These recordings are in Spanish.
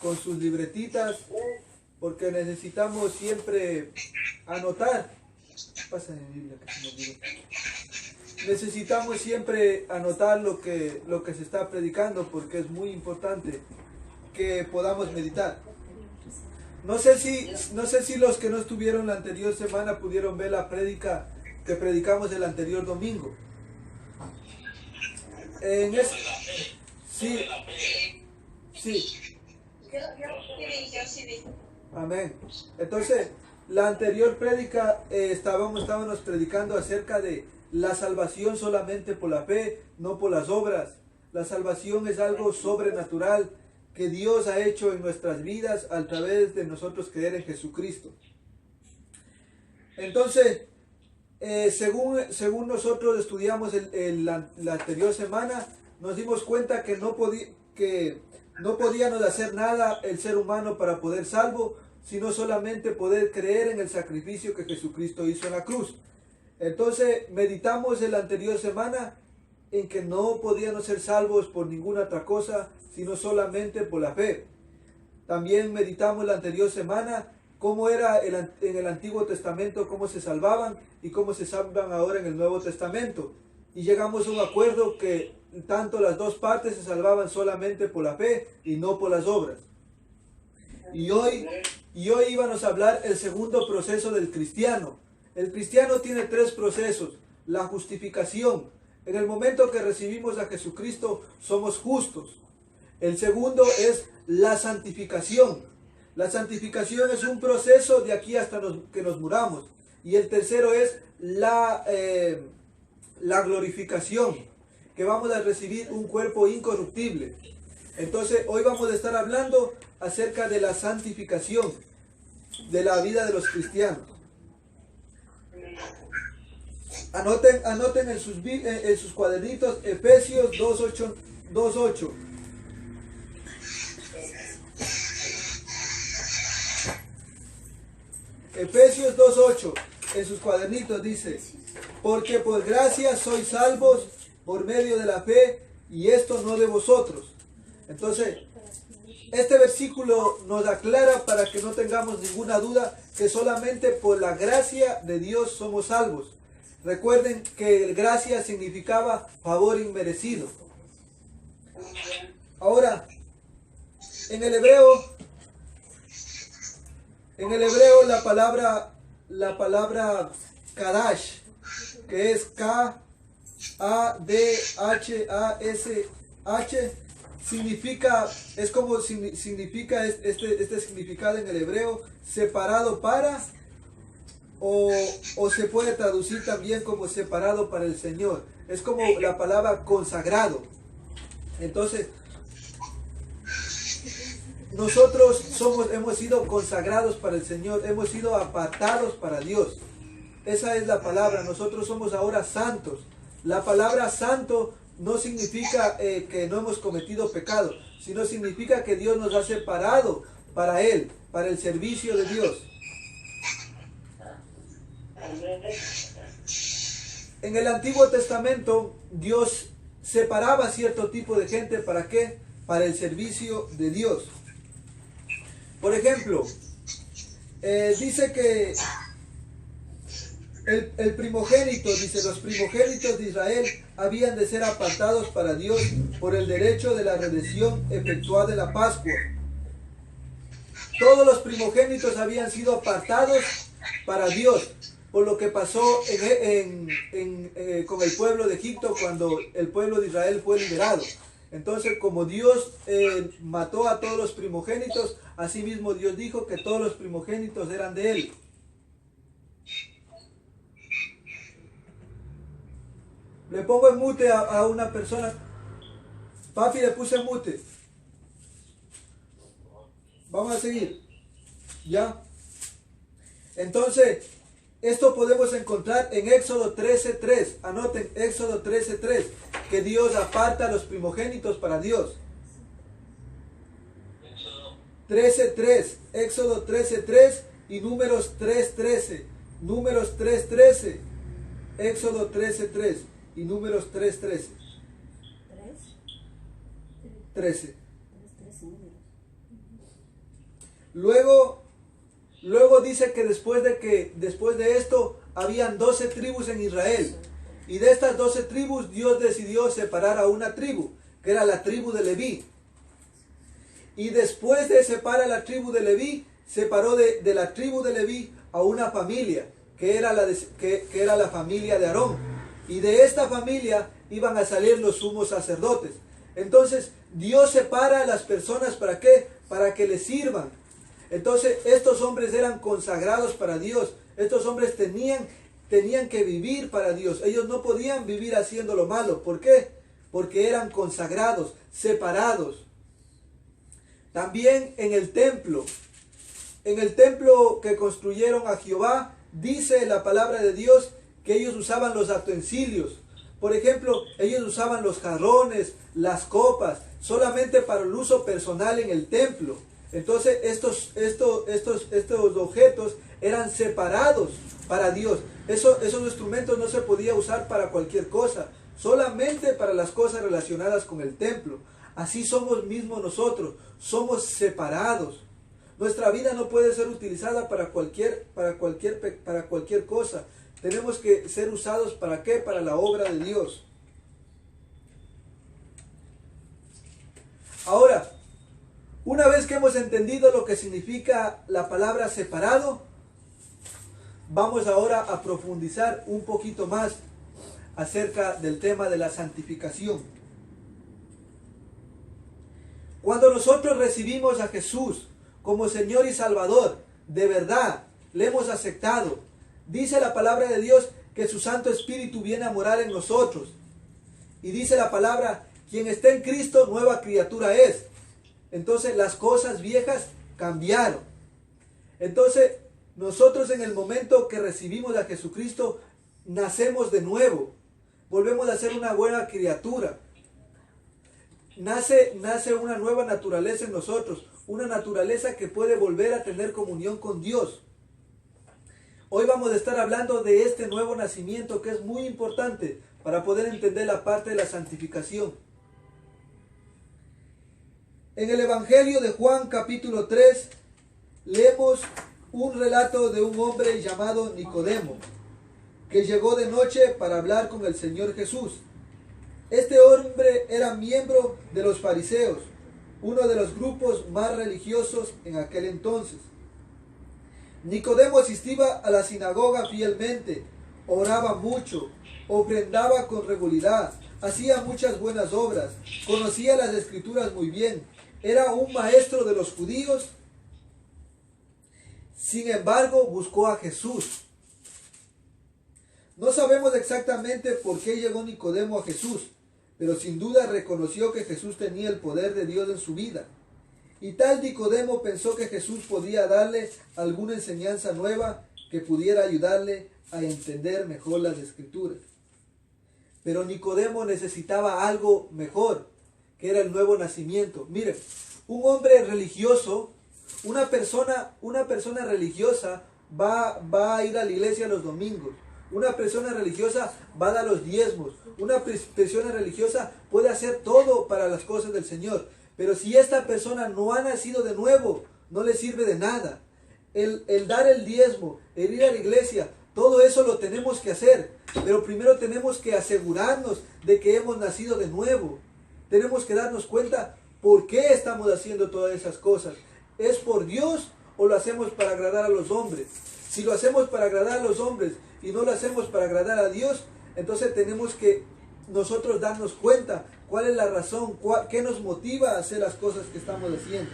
Con sus libretitas, porque necesitamos siempre anotar. Pasa mi Biblia, que se me olvidó. Necesitamos siempre anotar lo que se está predicando, porque es muy importante que podamos meditar. No sé si los que no estuvieron la anterior semana pudieron ver la prédica que predicamos el anterior domingo. Sí, sí. Amén. Entonces, la anterior prédica estábamos predicando acerca de la salvación solamente por la fe, no por las obras. La salvación es algo sobrenatural que Dios ha hecho en nuestras vidas a través de nosotros creer en Jesucristo. Entonces, según nosotros estudiamos la anterior semana, nos dimos cuenta que no podíamos hacer nada el ser humano para poder salvo, sino solamente poder creer en el sacrificio que Jesucristo hizo en la cruz. Entonces meditamos en la anterior semana en que no podíamos ser salvos por ninguna otra cosa, sino solamente por la fe. También meditamos la anterior semana cómo era en el Antiguo Testamento, cómo se salvaban y cómo se salvan ahora en el Nuevo Testamento. Y llegamos a un acuerdo que tanto las dos partes se salvaban solamente por la fe y no por las obras. Y hoy íbamos a hablar el segundo proceso del cristiano. El cristiano tiene tres procesos. La justificación. En el momento que recibimos a Jesucristo somos justos. El segundo es la santificación. La santificación es un proceso de aquí hasta que nos muramos. Y el tercero es la glorificación, que vamos a recibir un cuerpo incorruptible. Entonces hoy vamos a estar hablando acerca de la santificación de la vida de los cristianos. Anoten en sus cuadernitos Efesios 2:8. Efesios 2:8 en sus cuadernitos dice: porque por gracia sois salvos por medio de la fe, y esto no de vosotros. Entonces, este versículo nos aclara para que no tengamos ninguna duda que solamente por la gracia de Dios somos salvos. Recuerden que gracia significaba favor inmerecido. Ahora, en el hebreo la palabra Kadash, que es K-A-D-H-A-S-H, significa este significado en el hebreo, separado para, o se puede traducir también como separado para el Señor. Es como la palabra consagrado. Entonces, nosotros hemos sido consagrados para el Señor, hemos sido apartados para Dios. Esa es la palabra. Nosotros somos ahora santos. La palabra santo no significa que no hemos cometido pecado, sino significa que Dios nos ha separado para Él, para el servicio de Dios. En el Antiguo Testamento, Dios separaba cierto tipo de gente. ¿Para qué? Para el servicio de Dios. Por ejemplo, dice que el primogénito, dice, los primogénitos de Israel habían de ser apartados para Dios por el derecho de la redención efectuada en la Pascua. Todos los primogénitos habían sido apartados para Dios, por lo que pasó con el pueblo de Egipto cuando el pueblo de Israel fue liberado. Entonces, como Dios mató a todos los primogénitos, asimismo Dios dijo que todos los primogénitos eran de Él. Le pongo en mute a una persona. Papi, le puse en mute. Vamos a seguir. ¿Ya? Entonces, esto podemos encontrar en Éxodo 13:3. Anoten Éxodo 13:3, que Dios aparta a los primogénitos para Dios. 13:3, Éxodo 13:3 y Números 3:13. Números 3:13, Éxodo 13:3 y Números 3:13. 13. Luego dice que después de esto habían 12 tribus en Israel. Y de estas 12 tribus Dios decidió separar a una tribu, que era la tribu de Leví. Y después de separar a la tribu de Leví, separó de la tribu de Leví a una familia, que era la familia de Aarón. Y de esta familia iban a salir los sumos sacerdotes. Entonces Dios separa a las personas, ¿para qué? Para que le sirvan. Entonces estos hombres eran consagrados para Dios. Estos hombres tenían que vivir para Dios. Ellos no podían vivir haciendo lo malo. ¿Por qué? Porque eran consagrados, separados. También en el templo que construyeron a Jehová, dice la palabra de Dios que ellos usaban los utensilios. Por ejemplo, ellos usaban los jarrones, las copas, solamente para el uso personal en el templo. Entonces estos objetos eran separados para Dios. Esos instrumentos no se podía usar para cualquier cosa, solamente para las cosas relacionadas con el templo. Así somos mismos nosotros, somos separados. Nuestra vida no puede ser utilizada para cualquier cosa. Tenemos que ser usados ¿para qué? Para la obra de Dios. Ahora, una vez que hemos entendido lo que significa la palabra separado, vamos ahora a profundizar un poquito más acerca del tema de la santificación. Cuando nosotros recibimos a Jesús como Señor y Salvador, de verdad, le hemos aceptado. Dice la palabra de Dios que su Santo Espíritu viene a morar en nosotros. Y dice la palabra, quien está en Cristo, nueva criatura es. Entonces las cosas viejas cambiaron. Entonces nosotros en el momento que recibimos a Jesucristo, nacemos de nuevo. Volvemos a ser una buena criatura. Nace una nueva naturaleza en nosotros. Una naturaleza que puede volver a tener comunión con Dios. Hoy vamos a estar hablando de este nuevo nacimiento que es muy importante para poder entender la parte de la santificación. En el Evangelio de Juan capítulo 3 leemos un relato de un hombre llamado Nicodemo, que llegó de noche para hablar con el Señor Jesús. Este hombre era miembro de los fariseos, uno de los grupos más religiosos en aquel entonces. Nicodemo asistía a la sinagoga fielmente, oraba mucho, ofrendaba con regularidad, hacía muchas buenas obras, conocía las Escrituras muy bien, era un maestro de los judíos. Sin embargo, buscó a Jesús. No sabemos exactamente por qué llegó Nicodemo a Jesús, pero sin duda reconoció que Jesús tenía el poder de Dios en su vida. Y tal Nicodemo pensó que Jesús podía darle alguna enseñanza nueva que pudiera ayudarle a entender mejor las Escrituras. Pero Nicodemo necesitaba algo mejor, que era el nuevo nacimiento. Miren, un hombre religioso, una persona religiosa va a ir a la iglesia los domingos. Una persona religiosa va a dar los diezmos. Una persona religiosa puede hacer todo para las cosas del Señor. Pero si esta persona no ha nacido de nuevo, no le sirve de nada. El dar el diezmo, el ir a la iglesia, todo eso lo tenemos que hacer. Pero primero tenemos que asegurarnos de que hemos nacido de nuevo. Tenemos que darnos cuenta por qué estamos haciendo todas esas cosas. ¿Es por Dios o lo hacemos para agradar a los hombres? Si lo hacemos para agradar a los hombres y no lo hacemos para agradar a Dios, entonces tenemos que nosotros darnos cuenta cuál es la razón, qué nos motiva a hacer las cosas que estamos haciendo.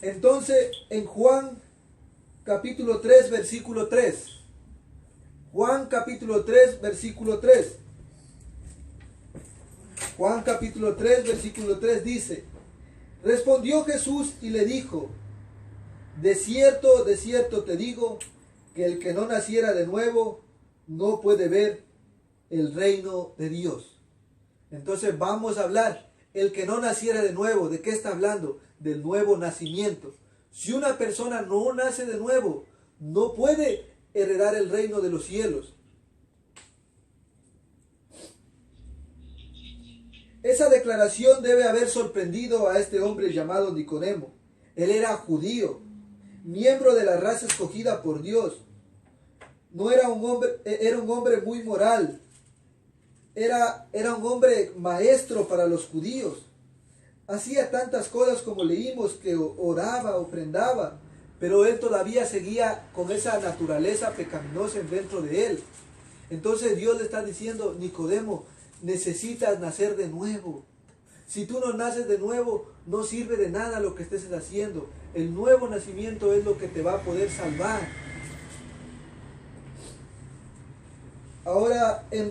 Entonces, en Juan capítulo 3, versículo 3. Juan capítulo 3, versículo 3. Juan capítulo 3, versículo 3 dice: respondió Jesús y le dijo: de cierto te digo, que el que no naciera de nuevo no puede ver el reino de Dios. Entonces vamos a hablar, el que no naciera de nuevo, ¿de qué está hablando? Del nuevo nacimiento. Si una persona no nace de nuevo, no puede heredar el reino de los cielos. Esa declaración debe haber sorprendido a este hombre llamado Nicodemo. Él era judío, miembro de la raza escogida por Dios. No era un hombre, era un hombre muy moral. Era un hombre maestro para los judíos. Hacía tantas cosas como leímos, que oraba, ofrendaba, pero él todavía seguía con esa naturaleza pecaminosa dentro de él. Entonces Dios le está diciendo: Nicodemo, necesitas nacer de nuevo. Si tú no naces de nuevo, no sirve de nada lo que estés haciendo. El nuevo nacimiento es lo que te va a poder salvar. Ahora en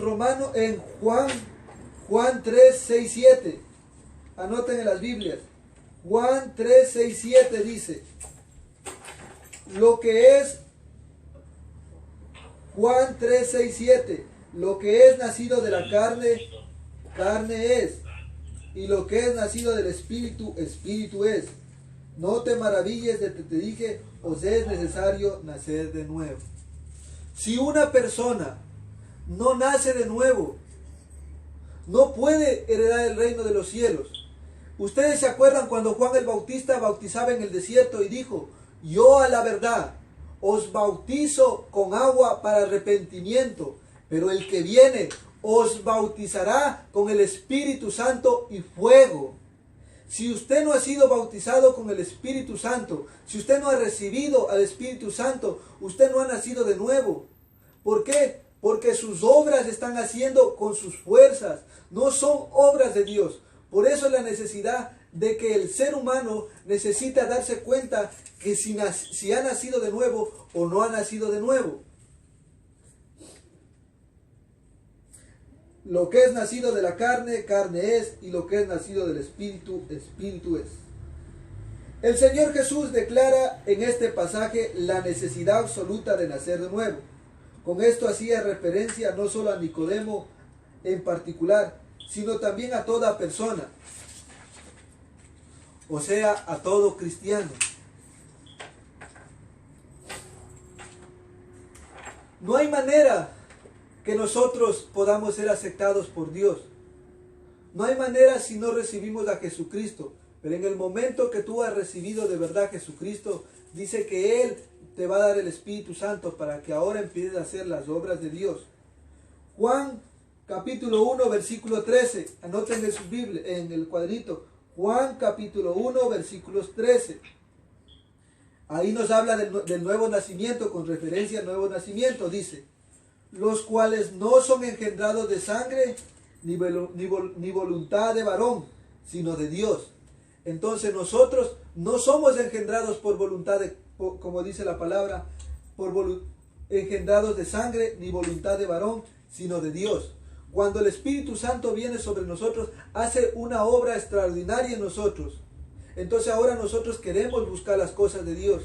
Juan 3, 6, 7. Anoten en las Biblias. Juan 3, 6, 7 dice: lo que es, Juan 3, 6, 7, lo que es nacido de la carne, carne es, y lo que es nacido del Espíritu, Espíritu es. No te maravilles de que te dije, os es necesario nacer de nuevo. Si una persona no nace de nuevo, no puede heredar el reino de los cielos. Ustedes se acuerdan cuando Juan el Bautista bautizaba en el desierto y dijo: yo a la verdad os bautizo con agua para arrepentimiento, pero el que viene os bautizará con el Espíritu Santo y fuego. Si usted no ha sido bautizado con el Espíritu Santo, si usted no ha recibido al Espíritu Santo, usted no ha nacido de nuevo. ¿Por qué? Porque sus obras están haciendo con sus fuerzas, no son obras de Dios. Por eso es la necesidad de que el ser humano necesita darse cuenta que si ha nacido de nuevo o no ha nacido de nuevo. Lo que es nacido de la carne, carne es, y lo que es nacido del Espíritu, Espíritu es. El Señor Jesús declara en este pasaje la necesidad absoluta de nacer de nuevo. Con esto hacía referencia no solo a Nicodemo en particular, sino también a toda persona, o sea, a todo cristiano. No hay manera que nosotros podamos ser aceptados por Dios. No hay manera si no recibimos a Jesucristo. Pero en el momento que tú has recibido de verdad a Jesucristo, dice que Él te va a dar el Espíritu Santo para que ahora empieces a hacer las obras de Dios. Juan capítulo 1, versículo 13. Anoten en sus Biblias, en el cuadrito. Juan capítulo 1, versículos 13. Ahí nos habla del nuevo nacimiento, con referencia al nuevo nacimiento. Dice: los cuales no son engendrados de sangre, ni voluntad de varón, sino de Dios. Entonces nosotros no somos engendrados por voluntad como dice la palabra, engendrados de sangre, ni voluntad de varón, sino de Dios. Cuando el Espíritu Santo viene sobre nosotros, hace una obra extraordinaria en nosotros. Entonces ahora nosotros queremos buscar las cosas de Dios.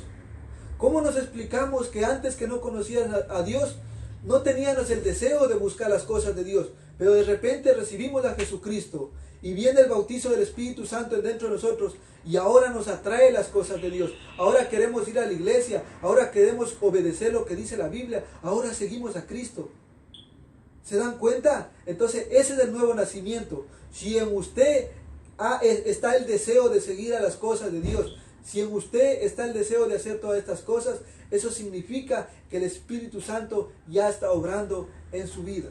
¿Cómo nos explicamos que antes que no conocías a Dios, no teníamos el deseo de buscar las cosas de Dios? Pero de repente recibimos a Jesucristo y viene el bautizo del Espíritu Santo dentro de nosotros y ahora nos atrae las cosas de Dios. Ahora queremos ir a la iglesia, ahora queremos obedecer lo que dice la Biblia, ahora seguimos a Cristo. ¿Se dan cuenta? Entonces ese es el nuevo nacimiento. Si en usted está el deseo de seguir a las cosas de Dios, si en usted está el deseo de hacer todas estas cosas, eso significa que el Espíritu Santo ya está obrando en su vida.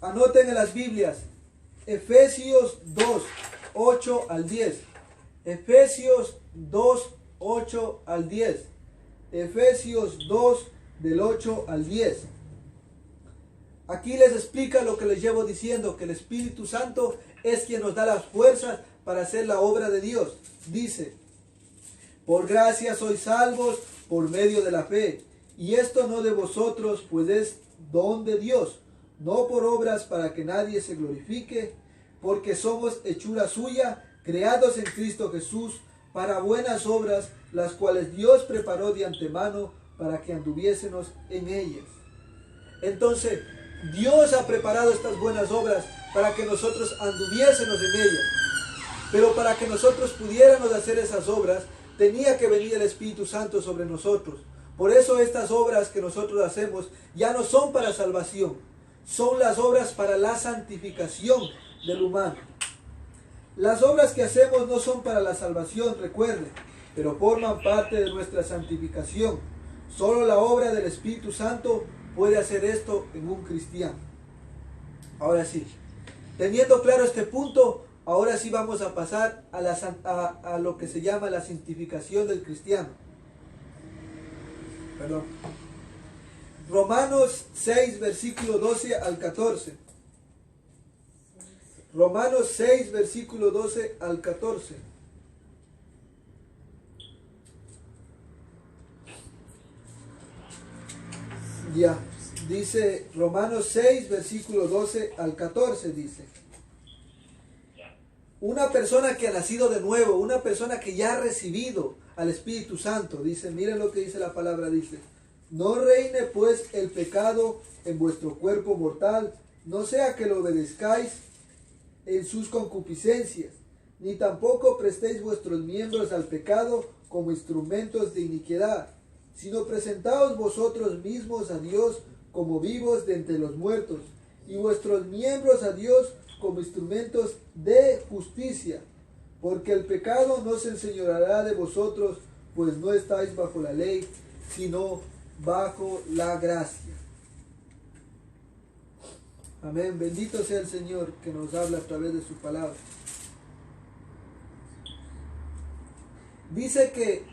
Anoten en las Biblias, Efesios 2, 8 al 10. Efesios 2, 8 al 10. Efesios 2, del 8 al 10. Aquí les explica lo que les llevo diciendo, que el Espíritu Santo es quien nos da las fuerzas para hacer la obra de Dios. Dice: por gracia sois salvos por medio de la fe, y esto no de vosotros, pues es don de Dios, no por obras para que nadie se glorifique, porque somos hechura suya, creados en Cristo Jesús, para buenas obras, las cuales Dios preparó de antemano para que anduviésemos en ellas. Entonces, Dios ha preparado estas buenas obras para que nosotros anduviésemos en ellas. Pero para que nosotros pudiéramos hacer esas obras, tenía que venir el Espíritu Santo sobre nosotros. Por eso estas obras que nosotros hacemos ya no son para salvación, son las obras para la santificación del humano. Las obras que hacemos no son para la salvación, recuerden, pero forman parte de nuestra santificación. Solo la obra del Espíritu Santo puede hacer esto en un cristiano. Ahora sí, teniendo claro este punto, ahora sí vamos a pasar a lo que se llama la santificación del cristiano. Perdón. Romanos 6, versículo 12 al 14. Romanos 6, versículo 12 al 14. Ya, dice Romanos 6, versículo 12 al 14, dice. Una persona que ha nacido de nuevo, una persona que ya ha recibido al Espíritu Santo, dice, miren lo que dice la palabra, dice, no reine pues el pecado en vuestro cuerpo mortal, no sea que lo obedezcáis en sus concupiscencias, ni tampoco prestéis vuestros miembros al pecado como instrumentos de iniquidad, sino presentaos vosotros mismos a Dios como vivos de entre los muertos, y vuestros miembros a Dios como instrumentos de justicia, porque el pecado no se enseñoreará de vosotros, pues no estáis bajo la ley, sino bajo la gracia. Amén. Bendito sea el Señor que nos habla a través de su palabra. Dice que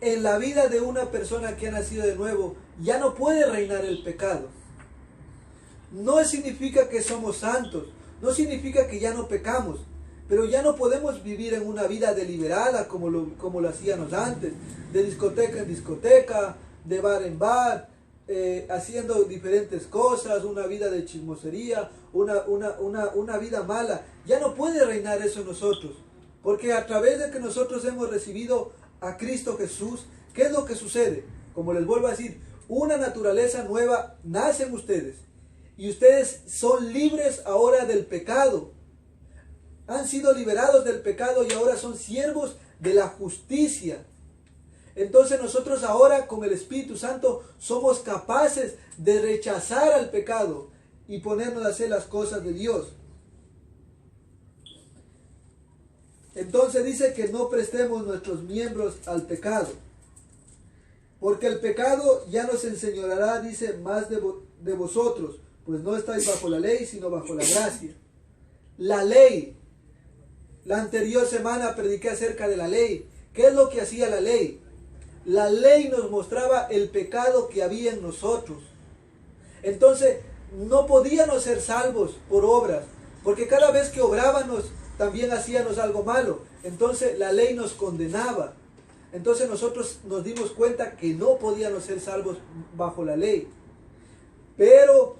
en la vida de una persona que ha nacido de nuevo ya no puede reinar el pecado. No significa que somos santos, no significa que ya no pecamos, pero ya no podemos vivir en una vida deliberada como lo hacíamos antes, de discoteca en discoteca, de bar en bar, haciendo diferentes cosas, una vida de chismosería, una vida mala. Ya no puede reinar eso en nosotros, porque a través de que nosotros hemos recibido a Cristo Jesús, ¿qué es lo que sucede? Como les vuelvo a decir, una naturaleza nueva nace en ustedes, y ustedes son libres ahora del pecado. Han sido liberados del pecado y ahora son siervos de la justicia. Entonces nosotros ahora con el Espíritu Santo somos capaces de rechazar al pecado y ponernos a hacer las cosas de Dios. Entonces dice que no prestemos nuestros miembros al pecado, porque el pecado ya nos enseñoreará, dice, más de vosotros, pues no estáis bajo la ley, sino bajo la gracia. La ley. La anterior semana prediqué acerca de la ley. ¿Qué es lo que hacía la ley? La ley nos mostraba el pecado que había en nosotros. Entonces, no podíamos ser salvos por obras, porque cada vez que obrábamos, también hacíamos algo malo. Entonces, la ley nos condenaba. Entonces, nosotros nos dimos cuenta que no podíamos ser salvos bajo la ley. Pero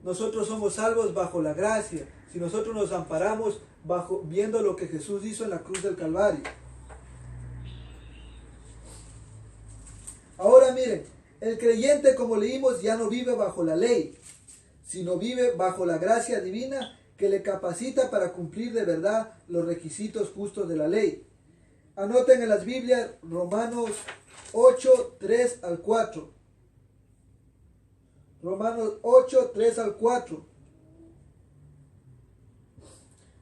nosotros somos salvos bajo la gracia, si nosotros nos amparamos viendo lo que Jesús hizo en la cruz del Calvario. Ahora miren, el creyente, como leímos, ya no vive bajo la ley, sino vive bajo la gracia divina que le capacita para cumplir de verdad los requisitos justos de la ley. Anoten en las Biblias Romanos 8, 3 al 4. Romanos 8, 3 al 4.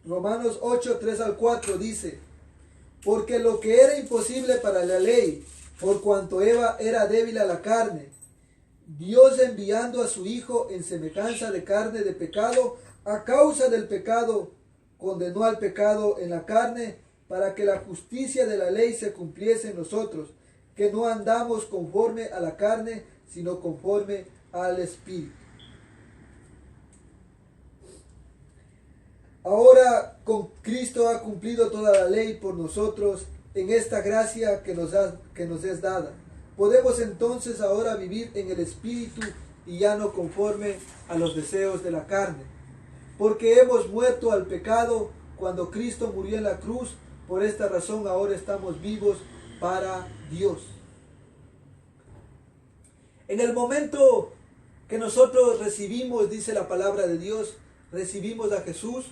Romanos 8, 3 al 4 dice, porque lo que era imposible para la ley, por cuanto Eva era débil a la carne, Dios enviando a su Hijo en semejanza de carne de pecado, a causa del pecado, condenó al pecado en la carne, para que la justicia de la ley se cumpliese en nosotros, que no andamos conforme a la carne, sino conforme al Espíritu. Ahora con Cristo ha cumplido toda la ley por nosotros en esta gracia que nos es dada. Podemos entonces ahora vivir en el Espíritu y ya no conforme a los deseos de la carne. Porque hemos muerto al pecado cuando Cristo murió en la cruz. Por esta razón ahora estamos vivos para Dios. En el momento que nosotros recibimos, dice la palabra de Dios, recibimos a Jesús,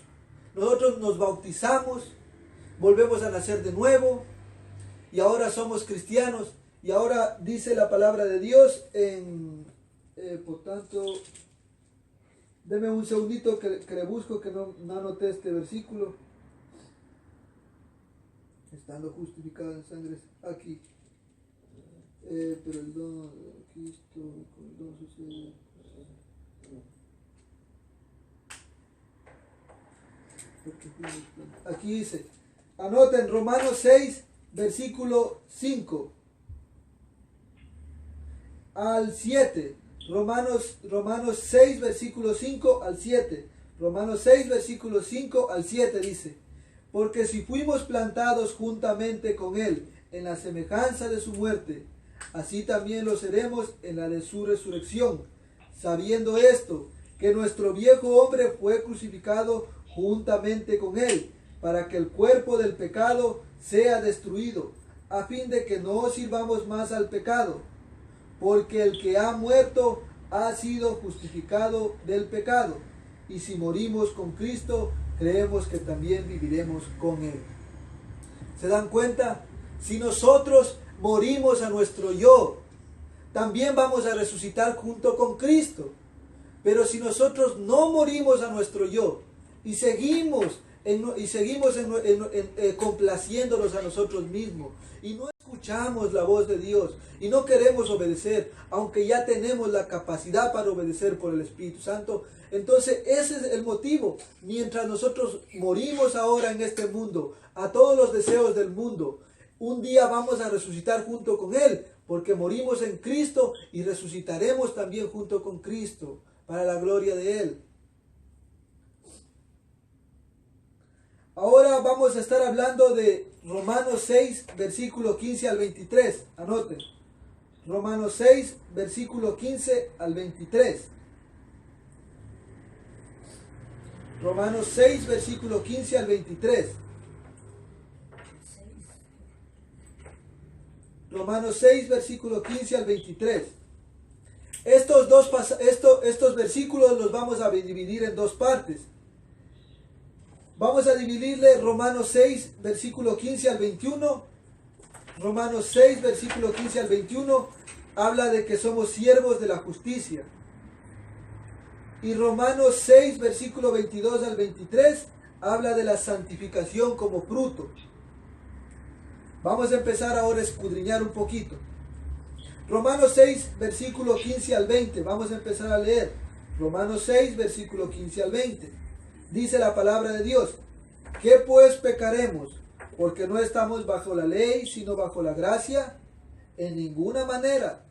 nosotros nos bautizamos, volvemos a nacer de nuevo y ahora somos cristianos. Y ahora dice la palabra de Dios por tanto, Deme un segundito que le busco, que no anoté este versículo. Estando justificado en sangre aquí. Pero el don de Cristo, con el don sucede. Aquí dice, anoten Romanos 6, versículo 5 al 7. Romanos 6, versículo 5 al 7. Romanos 6, versículo 5 al 7 dice, porque si fuimos plantados juntamente con Él en la semejanza de su muerte, así también lo seremos en la de su resurrección, sabiendo esto, que nuestro viejo hombre fue crucificado juntamente con Él, para que el cuerpo del pecado sea destruido, a fin de que no sirvamos más al pecado, porque el que ha muerto ha sido justificado del pecado, y si morimos con Cristo, creemos que también viviremos con Él. ¿Se dan cuenta? Si nosotros morimos a nuestro yo, también vamos a resucitar junto con Cristo. Pero si nosotros no morimos a nuestro yo y seguimos complaciéndonos a nosotros mismos y no escuchamos la voz de Dios y no queremos obedecer, aunque ya tenemos la capacidad para obedecer por el Espíritu Santo, entonces ese es el motivo. Mientras nosotros morimos ahora en este mundo a todos los deseos del mundo, un día vamos a resucitar junto con Él, porque morimos en Cristo y resucitaremos también junto con Cristo para la gloria de Él. Ahora vamos a estar hablando de Romanos 6, versículo 15 al 23. Anoten. Romanos 6, versículo 15 al 23. Romanos 6, versículo 15 al 23. Romanos 6, versículo 15 al 23. Estos versículos los vamos a dividir en dos partes. Vamos a dividirle Romanos 6, versículo 15 al 21. Romanos 6, versículo 15 al 21 habla de que somos siervos de la justicia. Y Romanos 6, versículo 22 al 23 habla de la santificación como fruto. Vamos a empezar ahora a escudriñar un poquito. Romanos 6, versículo 15 al 20. Vamos a empezar a leer. Romanos 6, versículo 15 al 20. Dice la palabra de Dios: ¿qué pues pecaremos? Porque no estamos bajo la ley, sino bajo la gracia. En ninguna manera.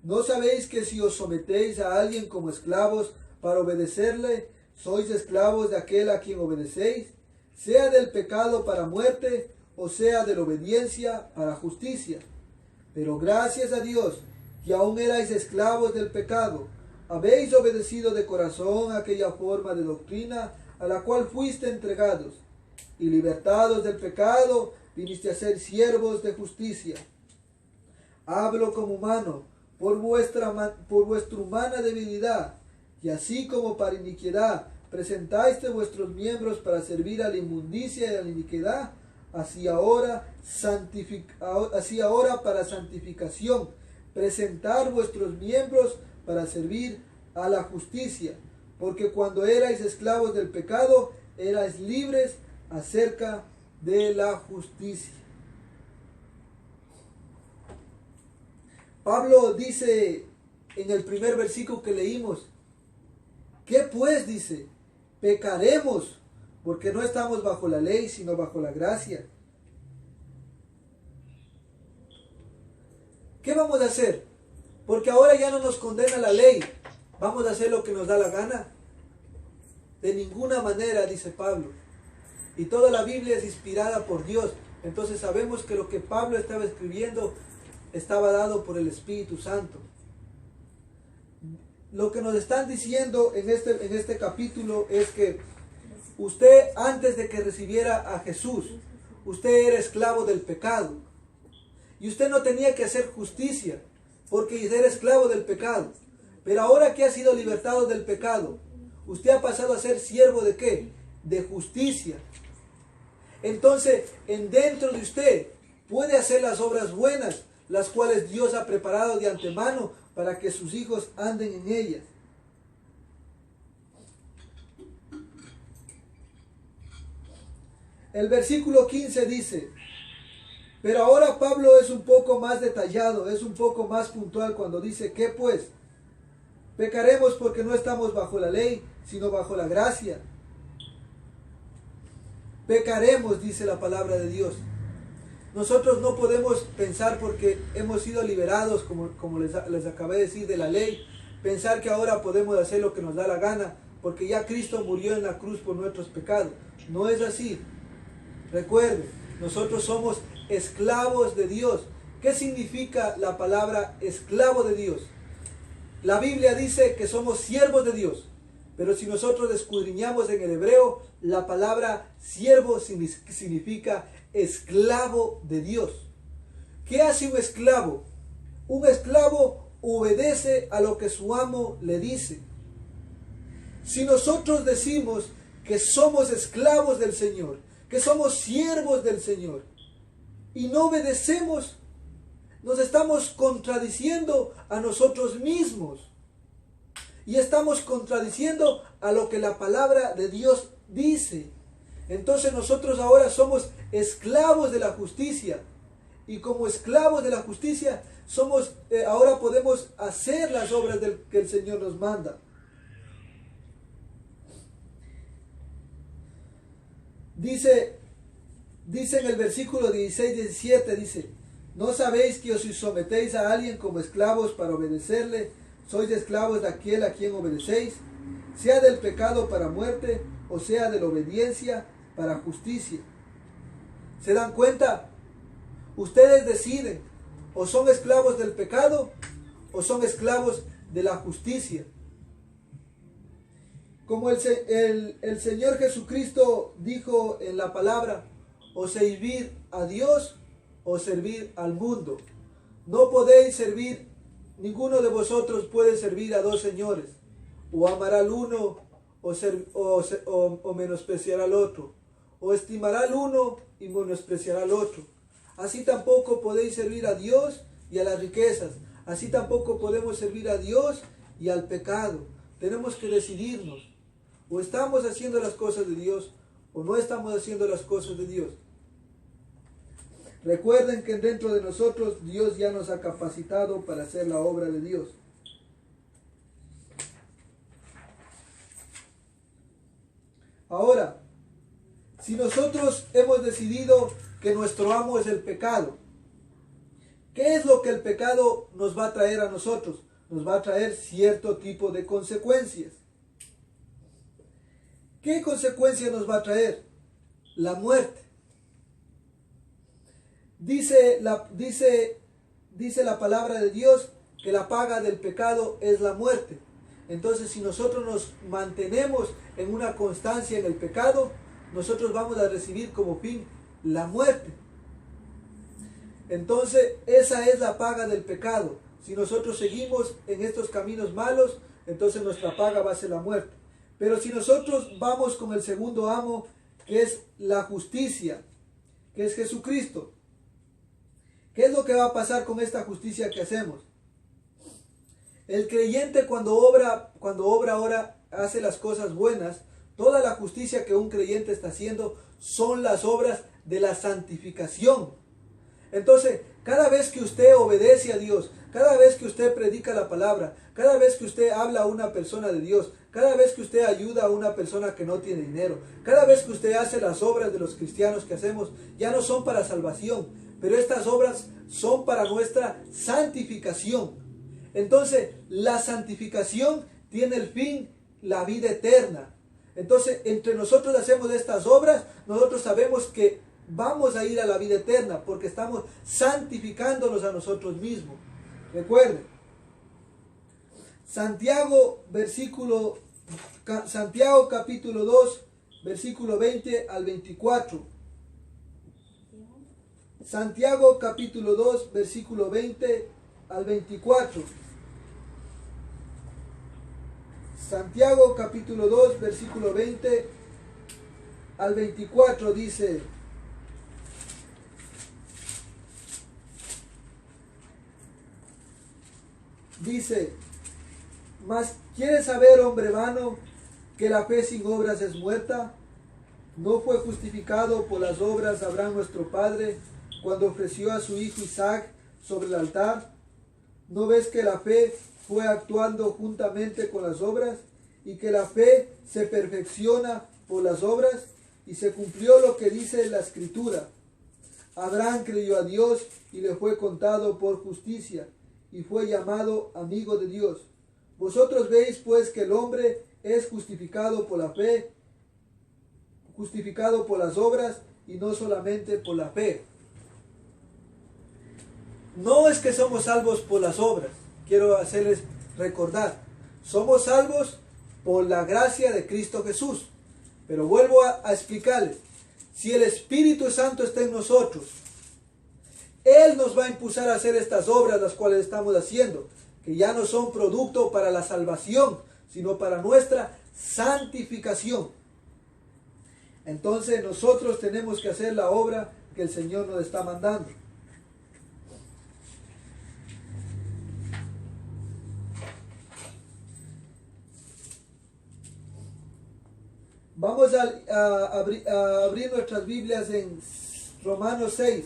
¿No sabéis que si os sometéis a alguien como esclavos para obedecerle, sois esclavos de aquel a quien obedecéis, sea del pecado para muerte, o sea de la obediencia para justicia? Pero gracias a Dios, que aún erais esclavos del pecado, habéis obedecido de corazón aquella forma de doctrina a la cual fuiste entregados, y libertados del pecado, viniste a ser siervos de justicia. Hablo como humano, por vuestra humana debilidad, y así como para iniquidad presentaste vuestros miembros para servir a la inmundicia y a la iniquidad, así ahora para santificación, presentar vuestros miembros para servir a la justicia, porque cuando erais esclavos del pecado, erais libres acerca de la justicia. Pablo dice en el primer versículo que leímos, ¿qué pues? Dice, pecaremos, porque no estamos bajo la ley, sino bajo la gracia. ¿Qué vamos a hacer? Porque ahora ya no nos condena la ley. ¿Vamos a hacer lo que nos da la gana? De ninguna manera, dice Pablo. Y toda la Biblia es inspirada por Dios. Entonces sabemos que lo que Pablo estaba escribiendo estaba dado por el Espíritu Santo. Lo que nos están diciendo en este capítulo es que usted, antes de que recibiera a Jesús, usted era esclavo del pecado. Y usted no tenía que hacer justicia, porque era esclavo del pecado. Pero ahora que ha sido libertado del pecado, usted ha pasado a ser siervo ¿de qué? De justicia. Entonces, dentro de usted puede hacer las obras buenas, las cuales Dios ha preparado de antemano para que sus hijos anden en ellas. El versículo 15 dice, pero ahora Pablo es un poco más detallado, es un poco más puntual cuando dice, ¿qué pues? Pecaremos porque no estamos bajo la ley, sino bajo la gracia. Pecaremos, dice la palabra de Dios. Nosotros no podemos pensar porque hemos sido liberados, como les acabé de decir, de la ley, pensar que ahora podemos hacer lo que nos da la gana, porque ya Cristo murió en la cruz por nuestros pecados. No es así. Recuerden, nosotros somos esclavos de Dios. ¿Qué significa la palabra esclavo de Dios? La Biblia dice que somos siervos de Dios, pero si nosotros escudriñamos en el hebreo, la palabra siervo significa esclavo de Dios. ¿Qué hace un esclavo? Un esclavo obedece a lo que su amo le dice. Si nosotros decimos que somos esclavos del Señor, que somos siervos del Señor, y no obedecemos, nos estamos contradiciendo a nosotros mismos. Y estamos contradiciendo a lo que la palabra de Dios dice. Entonces nosotros ahora somos esclavos de la justicia. Y como esclavos de la justicia, ahora podemos hacer las obras que el Señor nos manda. Dice en el versículo 16-17, dice, ¿no sabéis que os sometéis a alguien como esclavos para obedecerle? ¿Sois esclavos de aquel a quien obedecéis? Sea del pecado para muerte, o sea de la obediencia para justicia. ¿Se dan cuenta? Ustedes deciden, o son esclavos del pecado, o son esclavos de la justicia. Como el Señor Jesucristo dijo en la palabra, o servir a Dios o servir al mundo. No podéis servir, ninguno de vosotros puede servir a dos señores, o amar al uno o menospreciar al otro, o estimará al uno y menospreciará al otro. Así tampoco podéis servir a Dios y a las riquezas, así tampoco podemos servir a Dios y al pecado. Tenemos que decidirnos, o estamos haciendo las cosas de Dios o no estamos haciendo las cosas de Dios. Recuerden que dentro de nosotros Dios ya nos ha capacitado para hacer la obra de Dios. Ahora, si nosotros hemos decidido que nuestro amo es el pecado, ¿qué es lo que el pecado nos va a traer a nosotros? Nos va a traer cierto tipo de consecuencias. ¿Qué consecuencias nos va a traer? La muerte. Dice la palabra de Dios que la paga del pecado es la muerte. Entonces, si nosotros nos mantenemos en una constancia en el pecado, nosotros vamos a recibir como fin la muerte. Entonces, esa es la paga del pecado. Si nosotros seguimos en estos caminos malos, entonces nuestra paga va a ser la muerte. Pero si nosotros vamos con el segundo amo, que es la justicia, que es Jesucristo, ¿qué es lo que va a pasar con esta justicia que hacemos? El creyente cuando obra ahora, hace las cosas buenas. Toda la justicia que un creyente está haciendo son las obras de la santificación. Entonces, cada vez que usted obedece a Dios, cada vez que usted predica la palabra, cada vez que usted habla a una persona de Dios, cada vez que usted ayuda a una persona que no tiene dinero, cada vez que usted hace las obras de los cristianos que hacemos, ya no son para salvación, pero estas obras son para nuestra santificación. Entonces, la santificación tiene el fin, la vida eterna. Entonces, entre nosotros hacemos estas obras, nosotros sabemos que vamos a ir a la vida eterna, porque estamos santificándonos a nosotros mismos. Recuerden, Santiago capítulo 2, versículo 20 al 24. Santiago capítulo 2, versículo 20 al 24. Santiago capítulo 2, versículo 20 al 24 dice: mas ¿quieres saber, hombre vano, que la fe sin obras es muerta? ¿No fue justificado por las obras Abraham nuestro padre cuando ofreció a su hijo Isaac sobre el altar? ¿No ves que la fe fue actuando juntamente con las obras y que la fe se perfecciona por las obras? Y se cumplió lo que dice la Escritura: Abraham creyó a Dios y le fue contado por justicia, y fue llamado amigo de Dios. Vosotros veis pues que el hombre es justificado por la fe, justificado por las obras y no solamente por la fe. No es que somos salvos por las obras, quiero hacerles recordar, somos salvos por la gracia de Cristo Jesús. Pero vuelvo a explicarles, si el Espíritu Santo está en nosotros, Él nos va a impulsar a hacer estas obras las cuales estamos haciendo, que ya no son producto para la salvación, sino para nuestra santificación. Entonces nosotros tenemos que hacer la obra que el Señor nos está mandando. Vamos a abrir nuestras Biblias en Romanos 6.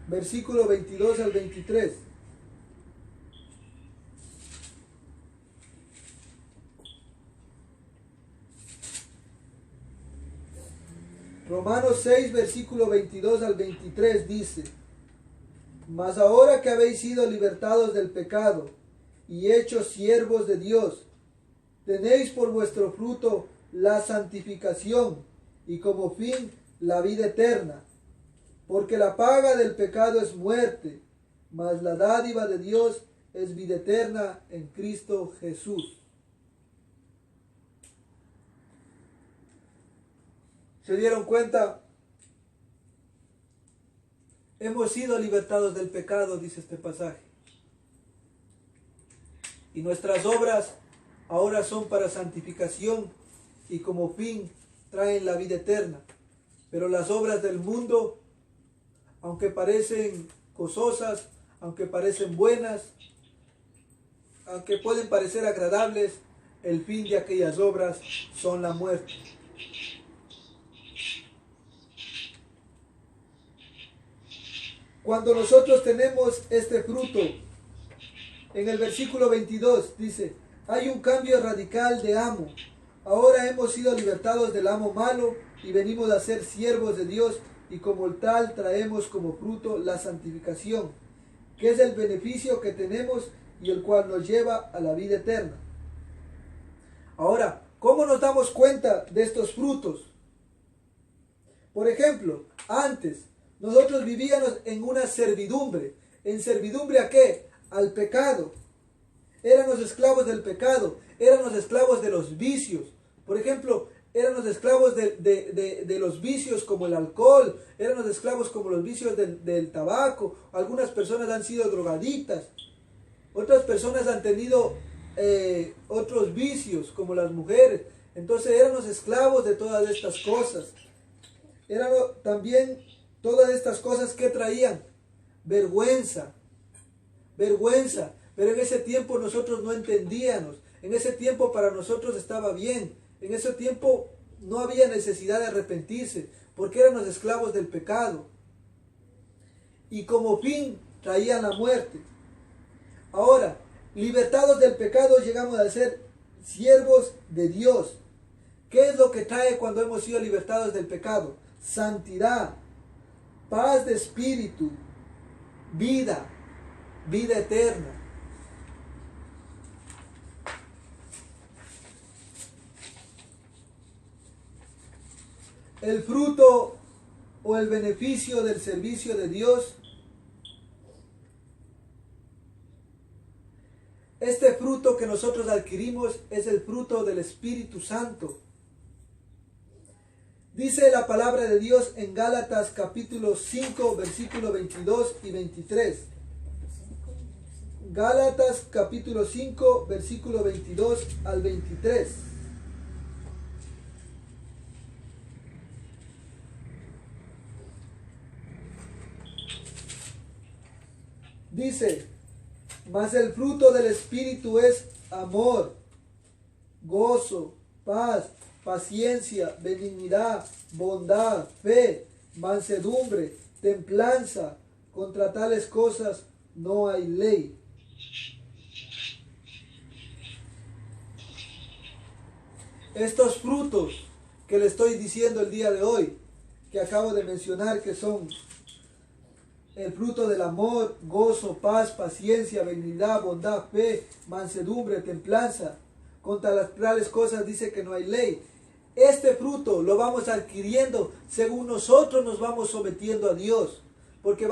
Versículo 22 al 23. Romanos 6, versículo 22 al 23 dice: Mas ahora que habéis sido libertados del pecado y hechos siervos de Dios, tenéis por vuestro fruto la santificación y como fin la vida eterna. Porque la paga del pecado es muerte, mas la dádiva de Dios es vida eterna en Cristo Jesús. ¿Se dieron cuenta? Hemos sido libertados del pecado, dice este pasaje. Y nuestras obras ahora son para santificación y como fin traen la vida eterna. Pero las obras del mundo, aunque parecen gozosas, aunque parecen buenas, aunque pueden parecer agradables, el fin de aquellas obras son la muerte. Cuando nosotros tenemos este fruto, en el versículo 22 dice: hay un cambio radical de amo. Ahora hemos sido libertados del amo malo y venimos a ser siervos de Dios, y como tal traemos como fruto la santificación, que es el beneficio que tenemos y el cual nos lleva a la vida eterna. Ahora, ¿cómo nos damos cuenta de estos frutos? Por ejemplo, antes nosotros vivíamos en una servidumbre. ¿En servidumbre a qué? Al pecado. Éramos esclavos del pecado, éramos esclavos de los vicios. Por ejemplo, éramos esclavos de los vicios como el alcohol, éramos esclavos como los vicios del tabaco. Algunas personas han sido drogadictas, otras personas han tenido otros vicios como las mujeres. Entonces éramos esclavos de todas estas cosas. Éramos también todas estas cosas que traían vergüenza. Vergüenza. Pero en ese tiempo nosotros no entendíamos. En ese tiempo para nosotros estaba bien. En ese tiempo no había necesidad de arrepentirse, porque éramos esclavos del pecado. Y como fin traían la muerte. Ahora, libertados del pecado, llegamos a ser siervos de Dios. ¿Qué es lo que trae cuando hemos sido libertados del pecado? Santidad, paz de espíritu, vida, vida eterna. El fruto o el beneficio del servicio de Dios. Este fruto que nosotros adquirimos es el fruto del Espíritu Santo. Dice la palabra de Dios en Gálatas capítulo 5, versículo 22 y 23. Gálatas capítulo 5, versículo 22 al 23. Dice: mas el fruto del Espíritu es amor, gozo, paz, paciencia, benignidad, bondad, fe, mansedumbre, templanza. Contra tales cosas no hay ley. Estos frutos que le estoy diciendo el día de hoy, que acabo de mencionar, que son el fruto del amor, gozo, paz, paciencia, benignidad, bondad, fe, mansedumbre, templanza. Contra las tales cosas dice que no hay ley. Este fruto lo vamos adquiriendo según nosotros nos vamos sometiendo a Dios. Porque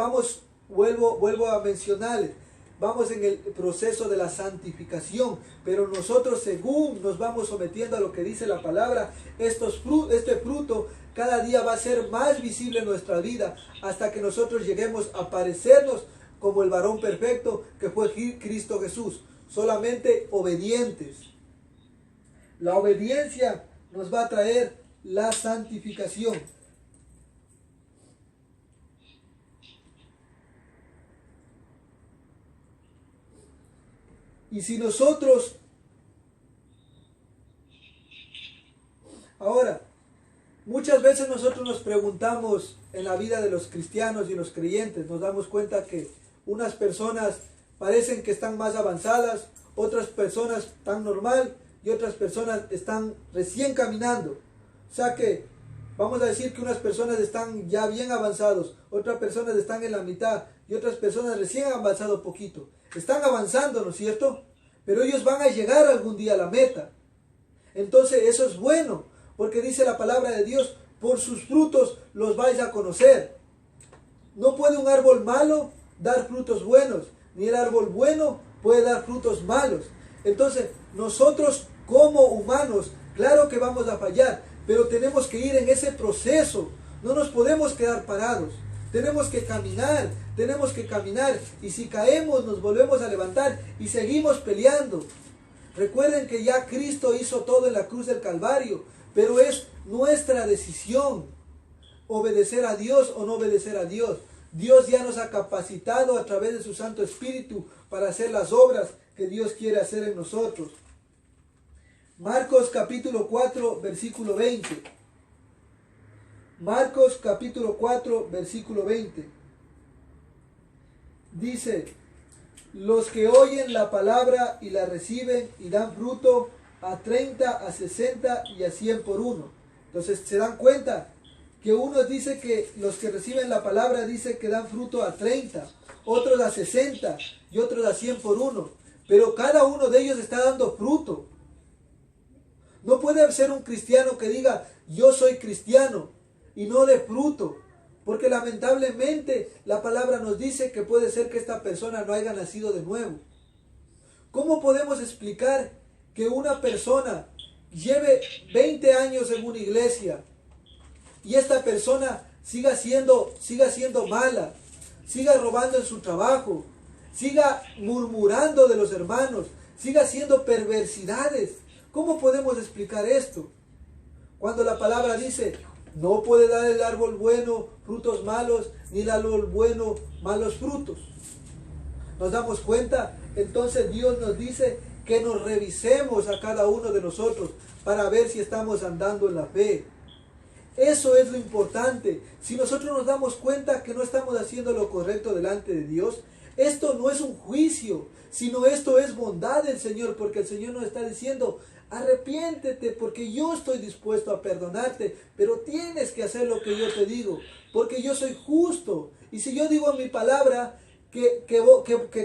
vuelvo a mencionarles, vamos en el proceso de la santificación, pero nosotros según nos vamos sometiendo a lo que dice la palabra, este fruto cada día va a ser más visible en nuestra vida hasta que nosotros lleguemos a parecernos como el varón perfecto que fue Cristo Jesús, solamente obedientes. La obediencia nos va a traer la santificación. Y si nosotros, ahora, muchas veces nosotros nos preguntamos en la vida de los cristianos y los creyentes, nos damos cuenta que unas personas parecen que están más avanzadas, otras personas están normal y otras personas están recién caminando. O sea que vamos a decir que unas personas están ya bien avanzados, otras personas están en la mitad y otras personas recién han avanzado poquito. Están avanzando, ¿no es cierto? Pero ellos van a llegar algún día a la meta. Entonces eso es bueno, porque dice la palabra de Dios, por sus frutos los vais a conocer. No puede un árbol malo dar frutos buenos, ni el árbol bueno puede dar frutos malos. Entonces nosotros como humanos, claro que vamos a fallar, pero tenemos que ir en ese proceso. No nos podemos quedar parados. Tenemos que caminar, y si caemos nos volvemos a levantar y seguimos peleando. Recuerden que ya Cristo hizo todo en la cruz del Calvario, pero es nuestra decisión obedecer a Dios o no obedecer a Dios. Dios ya nos ha capacitado a través de su Santo Espíritu para hacer las obras que Dios quiere hacer en nosotros. Marcos capítulo 4, versículo 20. Marcos capítulo 4, versículo 20. Dice, los que oyen la palabra y la reciben y dan fruto a 30, a 60 y a 100 por uno. Entonces se dan cuenta que unos dice que los que reciben la palabra dice que dan fruto a 30, otros a 60 y otros a 100 por uno. Pero cada uno de ellos está dando fruto. No puede ser un cristiano que diga, yo soy cristiano, y no de fruto, porque lamentablemente la palabra nos dice que puede ser que esta persona no haya nacido de nuevo. ¿Cómo podemos explicar que una persona lleve 20 años en una iglesia y esta persona siga siendo mala, siga robando en su trabajo, siga murmurando de los hermanos, siga haciendo perversidades? ¿Cómo podemos explicar esto? Cuando la palabra dice, no puede dar el árbol bueno frutos malos, ni el árbol bueno malos frutos. ¿Nos damos cuenta? Entonces Dios nos dice que nos revisemos a cada uno de nosotros para ver si estamos andando en la fe. Eso es lo importante. Si nosotros nos damos cuenta que no estamos haciendo lo correcto delante de Dios, esto no es un juicio, sino esto es bondad del Señor, porque el Señor nos está diciendo, arrepiéntete porque yo estoy dispuesto a perdonarte, pero tienes que hacer lo que yo te digo, porque yo soy justo. Y si yo digo en mi palabra que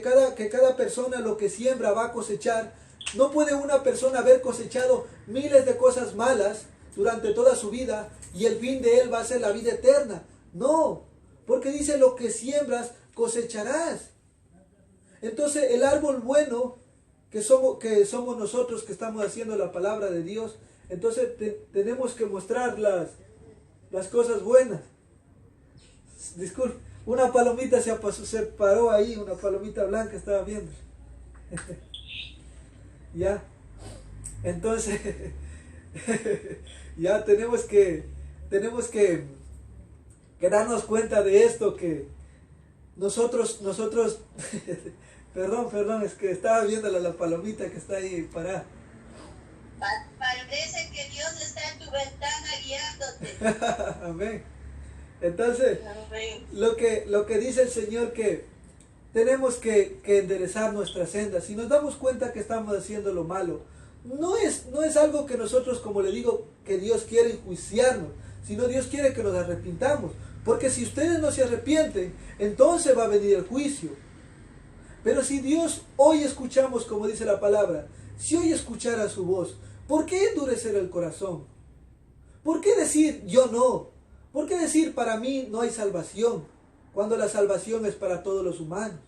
cada persona lo que siembra va a cosechar, no puede una persona haber cosechado miles de cosas malas durante toda su vida y el fin de él va a ser la vida eterna. No, porque dice lo que siembras cosecharás. Entonces el árbol bueno que somos nosotros que estamos haciendo la palabra de Dios, entonces tenemos que mostrar las cosas buenas. Disculpe, una palomita se paró ahí, una palomita blanca estaba viendo. Ya, entonces ya tenemos que darnos cuenta de esto, que nosotros perdón, es que estaba viendo la palomita que está ahí parada. Parece que Dios está en tu ventana guiándote. Amén. Entonces, Amén. lo que dice el Señor que tenemos que enderezar nuestras sendas. Si nos damos cuenta que estamos haciendo lo malo, no es algo que nosotros, como le digo, que Dios quiere enjuiciarnos, sino Dios quiere que nos arrepintamos. Porque si ustedes no se arrepienten, entonces va a venir el juicio. Pero si Dios hoy escuchamos, como dice la palabra, si hoy escuchara su voz, ¿por qué endurecer el corazón? ¿Por qué decir yo no? ¿Por qué decir para mí no hay salvación? Cuando la salvación es para todos los humanos.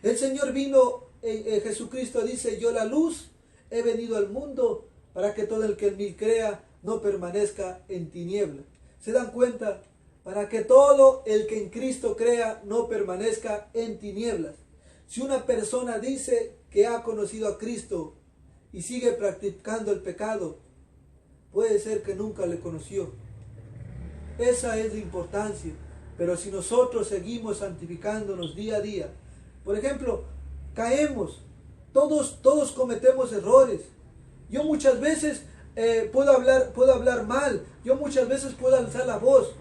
El Señor vino, Jesucristo dice, yo la luz he venido al mundo para que todo el que en mí crea no permanezca en tinieblas. ¿Se dan cuenta? Para que todo el que en Cristo crea no permanezca en tinieblas. Si una persona dice que ha conocido a Cristo y sigue practicando el pecado, puede ser que nunca le conoció. Esa es la importancia. Pero si nosotros seguimos santificándonos día a día, por ejemplo, caemos, todos cometemos errores. Yo muchas veces puedo hablar mal, yo muchas veces puedo alzar la voz,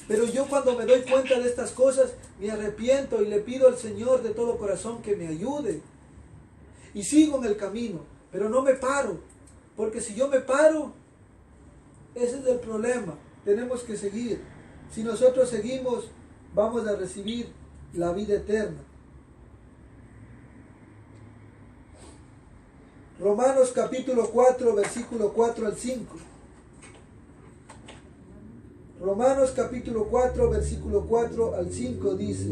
pero yo cuando me doy cuenta de estas cosas, me arrepiento y le pido al Señor de todo corazón que me ayude. Y sigo en el camino, pero no me paro, porque si yo me paro, ese es el problema. Tenemos que seguir. Si nosotros seguimos, vamos a recibir la vida eterna. Romanos capítulo 4, versículo 4 al 5. Romanos capítulo 4, versículo 4 al 5 dice: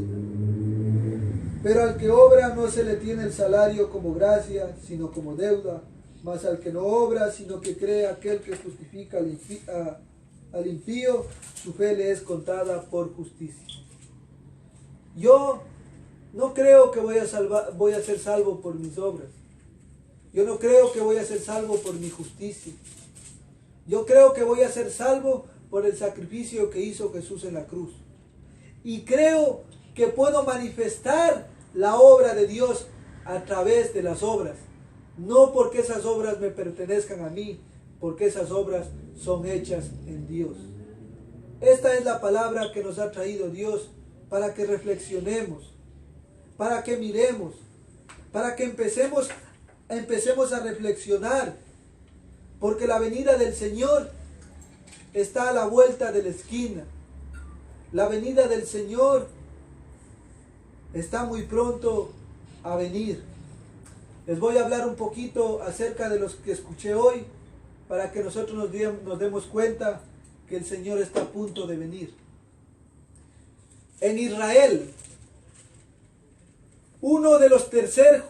pero al que obra no se le tiene el salario como gracia, sino como deuda. Mas al que no obra, sino que cree aquel que justifica al impío, su fe le es contada por justicia. Yo no creo que voy a ser salvo por mis obras. Yo no creo que voy a ser salvo por mi justicia. Yo creo que voy a ser salvo por el sacrificio que hizo Jesús en la cruz. Y creo que puedo manifestar la obra de Dios a través de las obras. No porque esas obras me pertenezcan a mí, porque esas obras son hechas en Dios. Esta es la palabra que nos ha traído Dios para que reflexionemos, para que miremos, para que empecemos a reflexionar, porque la venida del Señor está a la vuelta de la esquina. La venida del Señor está muy pronto a venir. Les voy a hablar un poquito acerca de los que escuché hoy, para que nosotros nos demos cuenta que el Señor está a punto de venir. En Israel, uno de los tercer